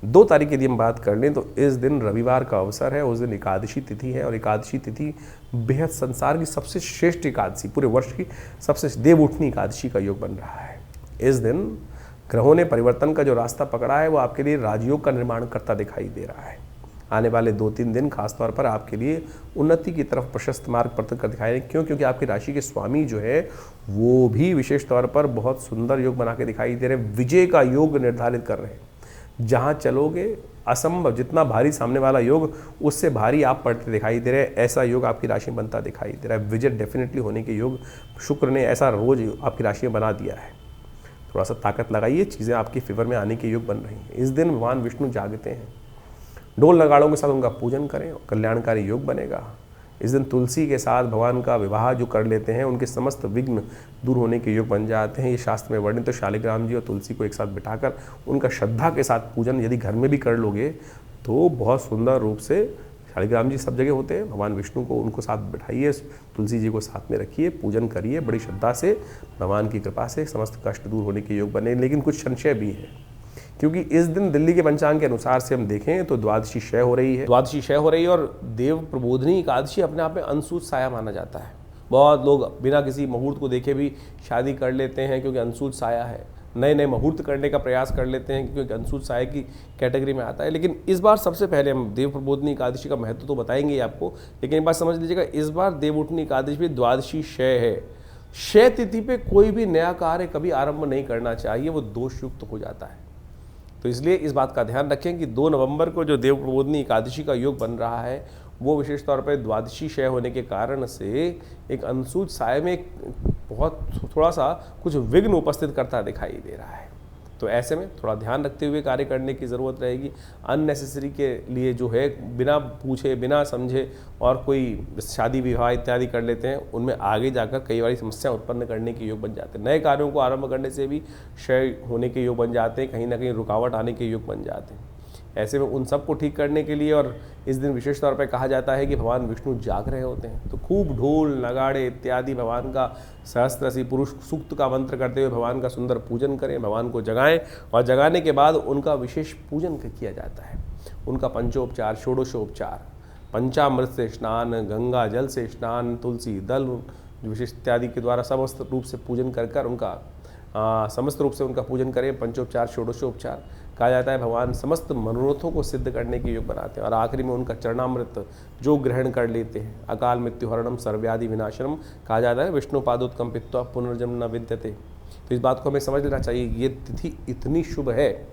2 तारीख की यदि हम बात कर लें तो इस दिन रविवार का अवसर है, उस दिन एकादशी तिथि है और एकादशी तिथि बेहद संसार की सबसे श्रेष्ठ एकादशी, पूरे वर्ष की सबसे देवउठनी एकादशी का योग बन रहा है। इस दिन ग्रहों ने परिवर्तन का जो रास्ता पकड़ा है वो आपके लिए राजयोग का निर्माण करता दिखाई दे रहा है। आने वाले 2-3 दिन खासतौर पर आपके लिए उन्नति की तरफ प्रशस्त मार्ग प्रस्तुत कर दिखाई दे। क्यों? क्योंकि आपकी राशि के स्वामी जो है वो भी विशेष तौर पर बहुत सुंदर योग बना के दिखाई दे रहे हैं, विजय का योग निर्धारित कर रहे हैं। जहाँ चलोगे असंभव, जितना भारी सामने वाला योग उससे भारी आप पड़ते दिखाई दे रहे हैं, ऐसा योग आपकी राशि में बनता दिखाई दे रहा है। विजय डेफिनेटली होने के योग शुक्र ने ऐसा रोज आपकी राशि में बना दिया है। थोड़ा सा ताकत लगाइए, चीज़ें आपके फेवर में आने के योग बन रही हैं। इस दिन भगवान विष्णु जागते हैं, ढोल नगाड़ों के साथ उनका पूजन करें और कल्याणकारी योग बनेगा। इस दिन तुलसी के साथ भगवान का विवाह जो कर लेते हैं उनके समस्त विघ्न दूर होने के योग बन जाते हैं। ये शास्त्र में वर्णित। तो शालिग्राम जी और तुलसी को एक साथ बिठाकर उनका श्रद्धा के साथ पूजन यदि घर में भी कर लोगे तो बहुत सुंदर रूप से, शालिग्राम जी सब जगह होते हैं, भगवान विष्णु को उनको साथ बिठाइए, तुलसी जी को साथ में रखिए, पूजन करिए बड़ी श्रद्धा से। भगवान की कृपा से समस्त कष्ट दूर होने के योग बने। लेकिन कुछ संशय भी है, क्योंकि इस दिन दिल्ली के पंचांग के अनुसार से हम देखें तो द्वादशी क्षय हो रही है। और देव प्रबोधनी एकादशी अपने आप में अनसूत साया माना जाता है। बहुत लोग बिना किसी मुहूर्त को देखे भी शादी कर लेते हैं क्योंकि अनसूत साया है। नए नए मुहूर्त करने का प्रयास कर लेते हैं क्योंकि अनसूत साया की कैटेगरी में आता है। लेकिन इस बार सबसे पहले हम देव प्रबोधनी एकादशी का महत्व तो बताएंगे ही आपको, लेकिन एक बात समझ लीजिएगा, इस बार देवउठनी एकादशी भी द्वादशी क्षय है। क्षय तिथि पे कोई भी नया कार्य कभी आरंभ नहीं करना चाहिए, वो दोषयुक्त हो जाता है। तो इसलिए इस बात का ध्यान रखें कि 2 नवंबर को जो देव प्रबोधनी एकादशी का योग बन रहा है वो विशेष तौर पर द्वादशी क्षय होने के कारण से एक अनसूत साय में बहुत थोड़ा सा कुछ विघ्न उपस्थित करता दिखाई दे रहा है। तो ऐसे में थोड़ा ध्यान रखते हुए कार्य करने की ज़रूरत रहेगी। अननेसेसरी के लिए जो है बिना पूछे बिना समझे और कोई शादी विवाह इत्यादि कर लेते हैं, उनमें आगे जाकर कई बार समस्या उत्पन्न करने के योग बन जाते हैं। नए कार्यों को आरंभ करने से भी क्षय होने के योग बन जाते हैं, कहीं ना कहीं रुकावट आने के योग बन जाते हैं। ऐसे में उन सबको ठीक करने के लिए और इस दिन विशेष तौर पर कहा जाता है कि भगवान विष्णु जाग रहे होते हैं, तो खूब ढोल नगाड़े इत्यादि भगवान का सहस्त्रसी पुरुष सूक्त का मंत्र करते हुए भगवान का सुंदर पूजन करें, भगवान को जगाएं और जगाने के बाद उनका विशेष पूजन किया जाता है। उनका पंचोपचार, षोडशोपचार, पंचामृत से स्नान, गंगा जल से स्नान, तुलसी दल विशेष इत्यादि के द्वारा समस्त रूप से पूजन कर उनका समस्त रूप से उनका पूजन करें। पंचोपचार, षोडशोपचार कहा जाता है भगवान समस्त मनोरथों को सिद्ध करने के योग बनाते हैं। और आखिरी में उनका चरणामृत जो ग्रहण कर लेते हैं, अकाल मृत्यु हरणम सर्व्याधि विनाशनम कहा जाता है, विष्णु पादोत्कम पित्वा पुनर्जन्म न विद्यते। तो इस बात को हमें समझ लेना चाहिए, ये तिथि इतनी शुभ है